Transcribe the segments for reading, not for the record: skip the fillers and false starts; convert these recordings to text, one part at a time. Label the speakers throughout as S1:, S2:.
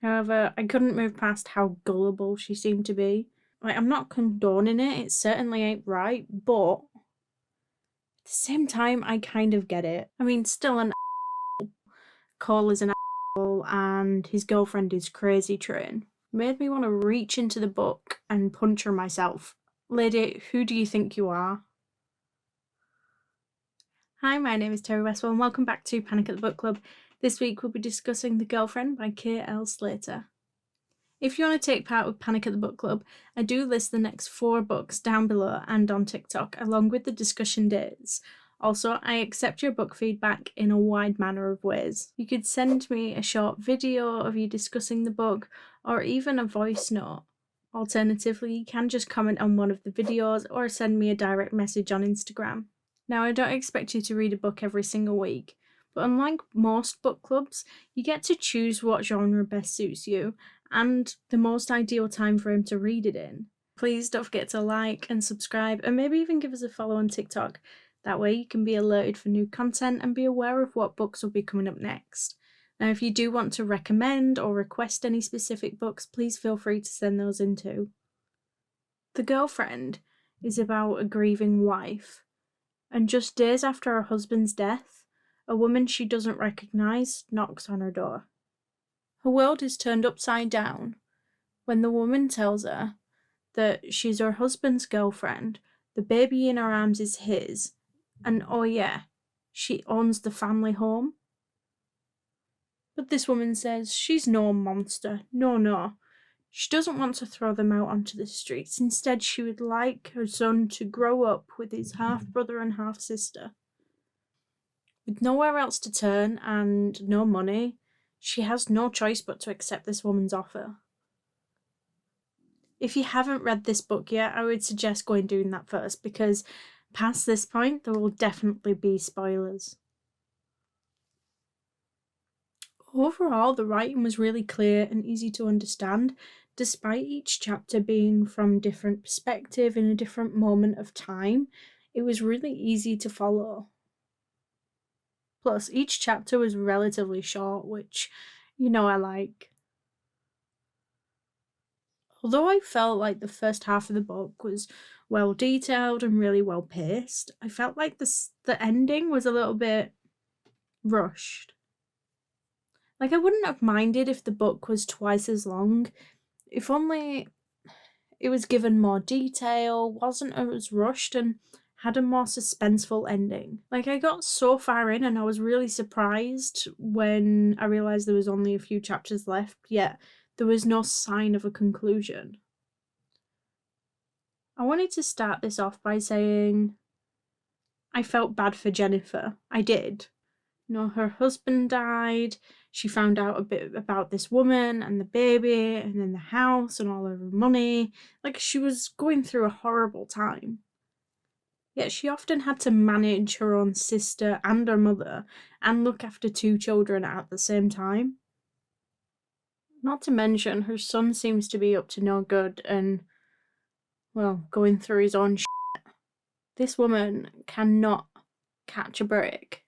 S1: However, I couldn't move past how gullible she seemed to be. Like, I'm not condoning it, it certainly ain't right, but at the same time, I kind of get it. I mean, still an Cole is an asshole and his girlfriend is crazy train. Made me want to reach into the book and punch her myself. Lady, who do you think you are? Hi, my name is Terry Westwell and welcome back to Panic at the Book Club. This week we'll be discussing The Girlfriend by K.L. Slater. If you want to take part with Panic at the Book Club, I do list the next 4 books down below and on TikTok, along with the discussion dates. Also, I accept your book feedback in a wide manner of ways. You could send me a short video of you discussing the book, or even a voice note. Alternatively, you can just comment on one of the videos or send me a direct message on Instagram. Now, I don't expect you to read a book every single week, but unlike most book clubs, you get to choose what genre best suits you and the most ideal time frame to read it in. Please don't forget to like and subscribe and maybe even give us a follow on TikTok. That way you can be alerted for new content and be aware of what books will be coming up next. Now, if you do want to recommend or request any specific books, please feel free to send those in too. The Girlfriend is about a grieving wife. And just days after her husband's death, a woman she doesn't recognise knocks on her door. Her world is turned upside down when the woman tells her that she's her husband's girlfriend, the baby in her arms is his, and oh yeah, she owns the family home. But this woman says she's no monster, no. She doesn't want to throw them out onto the streets. Instead, she would like her son to grow up with his half-brother and half-sister. With nowhere else to turn and no money, she has no choice but to accept this woman's offer. If you haven't read this book yet, I would suggest going doing that first, because past this point, there will definitely be spoilers. Overall, the writing was really clear and easy to understand, despite each chapter being from a different perspective in a different moment of time. It was really easy to follow. Plus, each chapter was relatively short, which, I like. Although I felt like the first half of the book was well detailed and really well paced, I felt like the ending was a little bit rushed. Like, I wouldn't have minded if the book was twice as long, if only it was given more detail, wasn't as rushed, and had a more suspenseful ending. Like, I got so far in and I was really surprised when I realised there was only a few chapters left, yet there was no sign of a conclusion. I wanted to start this off by saying I felt bad for Jennifer. I did. Her husband died. She found out a bit about this woman and the baby and then the house and all of her money. Like, she was going through a horrible time. Yet she often had to manage her own sister and her mother and look after 2 children at the same time. Not to mention, her son seems to be up to no good and, well, going through his own shit. This woman cannot catch a break.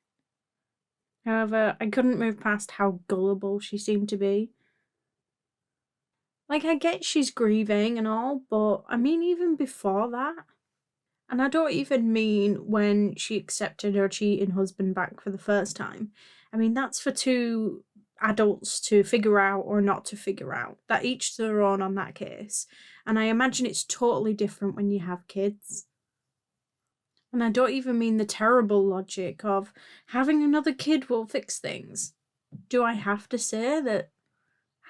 S1: However, I couldn't move past how gullible she seemed to be. Like, I get she's grieving and all, but I mean even before that. And I don't even mean when she accepted her cheating husband back for the first time. I mean, that's for 2 adults to figure out or not to figure out. That each their own on that case. And I imagine it's totally different when you have kids. And I don't even mean the terrible logic of having another kid will fix things. Do I have to say that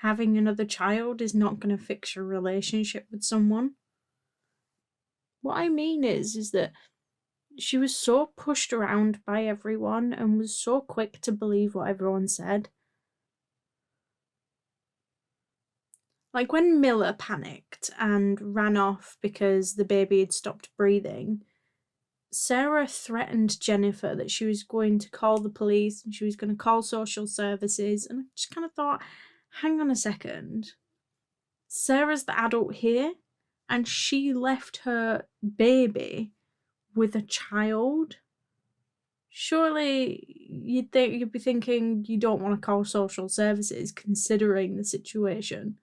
S1: having another child is not going to fix your relationship with someone? What I mean is that she was so pushed around by everyone and was so quick to believe what everyone said. Like, when Miller panicked and ran off because the baby had stopped breathing, Sarah threatened Jennifer that she was going to call the police and she was going to call social services, and I just kind of thought, hang on a second. Sarah's the adult here, and she left her baby with a child. Surely you'd be thinking you don't want to call social services considering the situation.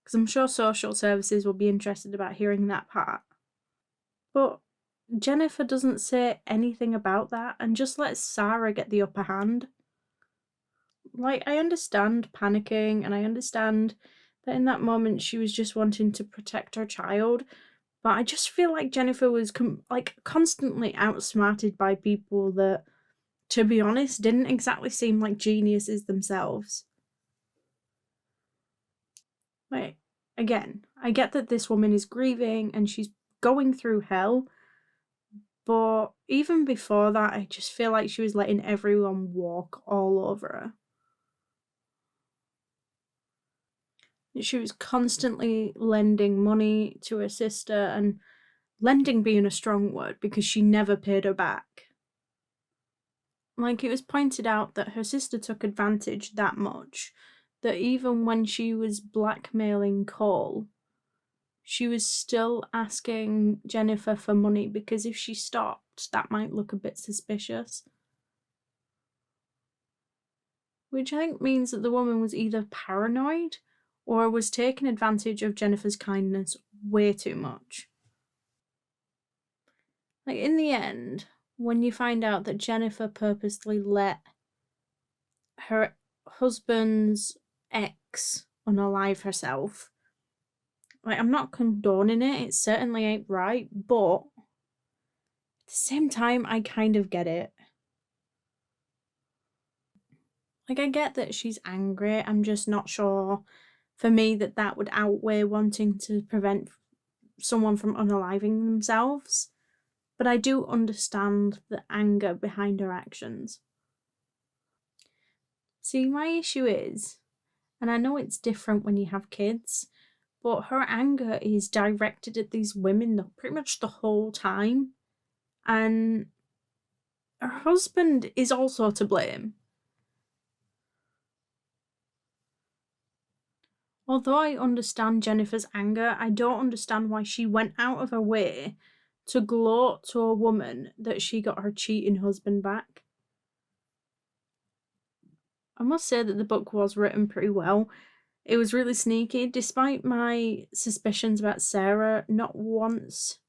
S1: Because I'm sure social services will be interested about hearing that part. But Jennifer doesn't say anything about that and just lets Sarah get the upper hand. Like, I understand panicking and I understand that in that moment she was just wanting to protect her child, but I just feel like Jennifer was constantly outsmarted by people that, to be honest, didn't exactly seem like geniuses themselves. Like, again, I get that this woman is grieving and she's going through hell, but even before that, I just feel like she was letting everyone walk all over her. She was constantly lending money to her sister, and lending being a strong word because she never paid her back. Like, it was pointed out that her sister took advantage that much that even when she was blackmailing Cole, she was still asking Jennifer for money because if she stopped, that might look a bit suspicious. Which I think means that the woman was either paranoid or was taking advantage of Jennifer's kindness way too much. Like, in the end, when you find out that Jennifer purposely let her husband's ex unalive herself, like, I'm not condoning it certainly ain't right, but at the same time, I kind of get it. Like, I get that she's angry, I'm just not sure for me that would outweigh wanting to prevent someone from unaliving themselves. But I do understand the anger behind her actions. See, my issue is, and I know it's different when you have kids, but her anger is directed at these women pretty much the whole time. And her husband is also to blame. Although I understand Jennifer's anger, I don't understand why she went out of her way to gloat to a woman that she got her cheating husband back. I must say that the book was written pretty well. It was really sneaky. Despite my suspicions about Sarah, not once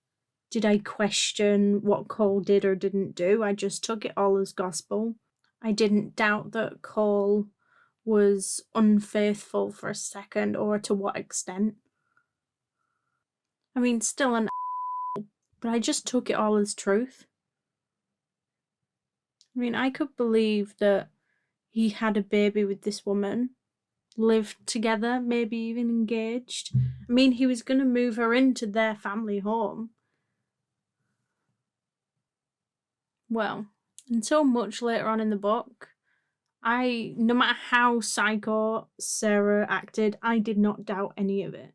S1: did I question what Cole did or didn't do. I just took it all as gospel. I didn't doubt that Cole was unfaithful for a second, or to what extent. I mean, still an but I just took it all as truth. I mean, I could believe that he had a baby with this woman, lived together, maybe even engaged. I mean, he was going to move her into their family home. Well, until much later on in the book, no matter how psycho Sarah acted, I did not doubt any of it.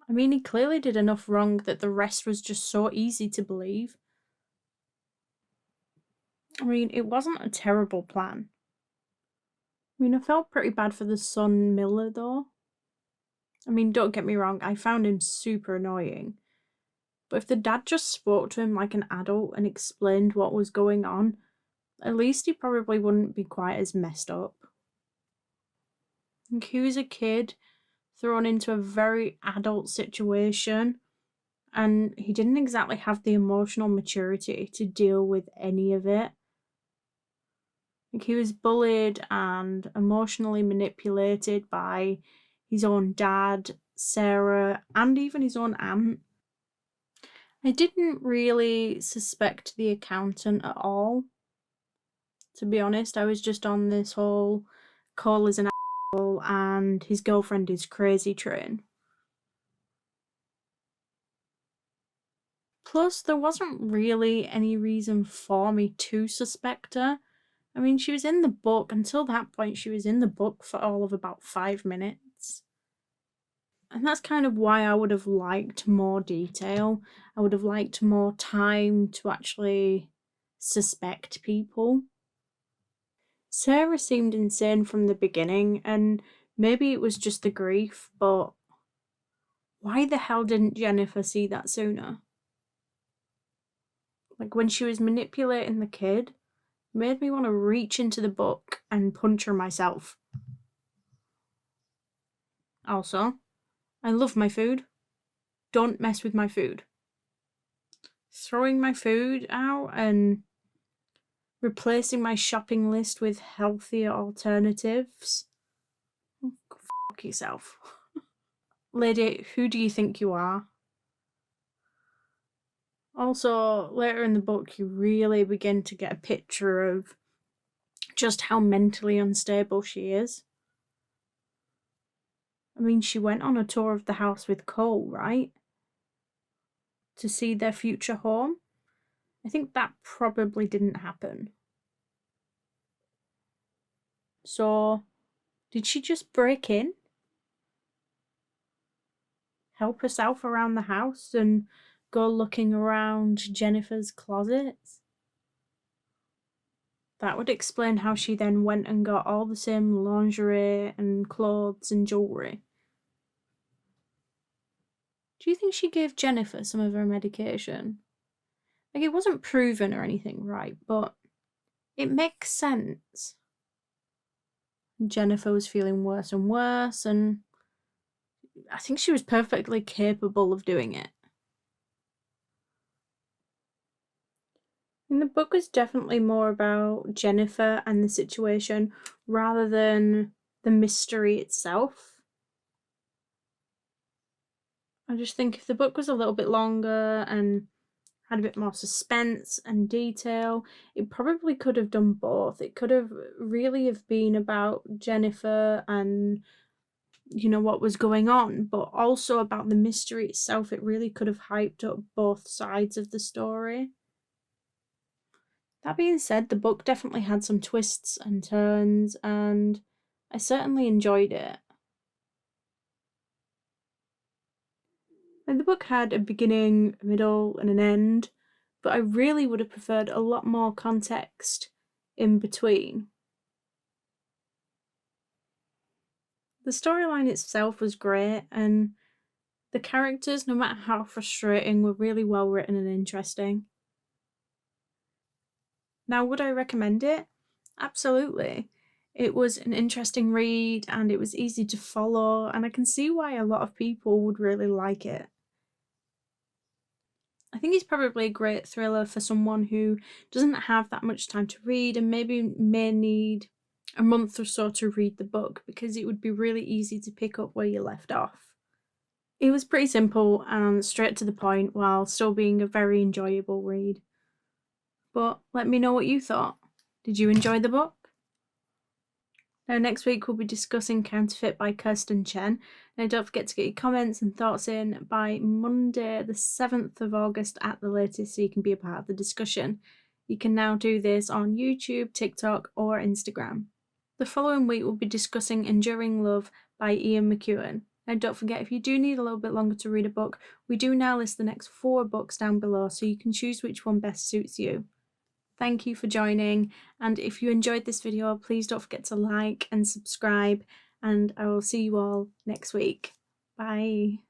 S1: I mean, he clearly did enough wrong that the rest was just so easy to believe. I mean, it wasn't a terrible plan. I mean, I felt pretty bad for the son Miller, though. I mean, don't get me wrong, I found him super annoying. But if the dad just spoke to him like an adult and explained what was going on, at least he probably wouldn't be quite as messed up. Like, he was a kid thrown into a very adult situation, and he didn't exactly have the emotional maturity to deal with any of it. Like, he was bullied and emotionally manipulated by his own dad, Sarah, and even his own aunt. I didn't really suspect the accountant at all. To be honest, I was just on this whole Cole is an asshole and his girlfriend is crazy train. Plus, there wasn't really any reason for me to suspect her. I mean, she was in the book. Until that point, she was in the book for all of about 5 minutes. And that's kind of why I would have liked more detail. I would have liked more time to actually suspect people. Sarah seemed insane from the beginning, and maybe it was just the grief, but why the hell didn't Jennifer see that sooner? Like when she was manipulating the kid, made me want to reach into the book and punch her myself. Also, I love my food. Don't mess with my food. Throwing my food out and replacing my shopping list with healthier alternatives. Fuck yourself. Lady, who do you think you are? Also, later in the book, you really begin to get a picture of just how mentally unstable she is. I mean, she went on a tour of the house with Cole, right? To see their future home. I think that probably didn't happen. So, did she just break in? Help herself around the house and go looking around Jennifer's closets? That would explain how she then went and got all the same lingerie and clothes and jewellery. Do you think she gave Jennifer some of her medication? Like, it wasn't proven or anything, right? But it makes sense. Jennifer was feeling worse and worse, and I think she was perfectly capable of doing it. And the book is definitely more about Jennifer and the situation rather than the mystery itself. I just think if the book was a little bit longer and had a bit more suspense and detail, it probably could have done both. It could have really have been about Jennifer and, you know, what was going on, but also about the mystery itself. It really could have hyped up both sides of the story. That being said, the book definitely had some twists and turns, and I certainly enjoyed it. And the book had a beginning, a middle, and an end, but I really would have preferred a lot more context in between. The storyline itself was great, and the characters, no matter how frustrating, were really well written and interesting. Now, would I recommend it? Absolutely. It was an interesting read and it was easy to follow, and I can see why a lot of people would really like it. I think it's probably a great thriller for someone who doesn't have that much time to read and maybe may need a month or so to read the book, because it would be really easy to pick up where you left off. It was pretty simple and straight to the point while still being a very enjoyable read. But let me know what you thought. Did you enjoy the book? Now, next week we'll be discussing Counterfeit by Kirstin Chen. Now, don't forget to get your comments and thoughts in by Monday, the 7th of August at the latest, so you can be a part of the discussion. You can now do this on YouTube, TikTok, or Instagram. The following week we'll be discussing Enduring Love by McEwan. Now, don't forget, if you do need a little bit longer to read a book, we do now list the next 4 books down below, so you can choose which one best suits you. Thank you for joining, and if you enjoyed this video, please don't forget to like and subscribe, and I will see you all next week. Bye.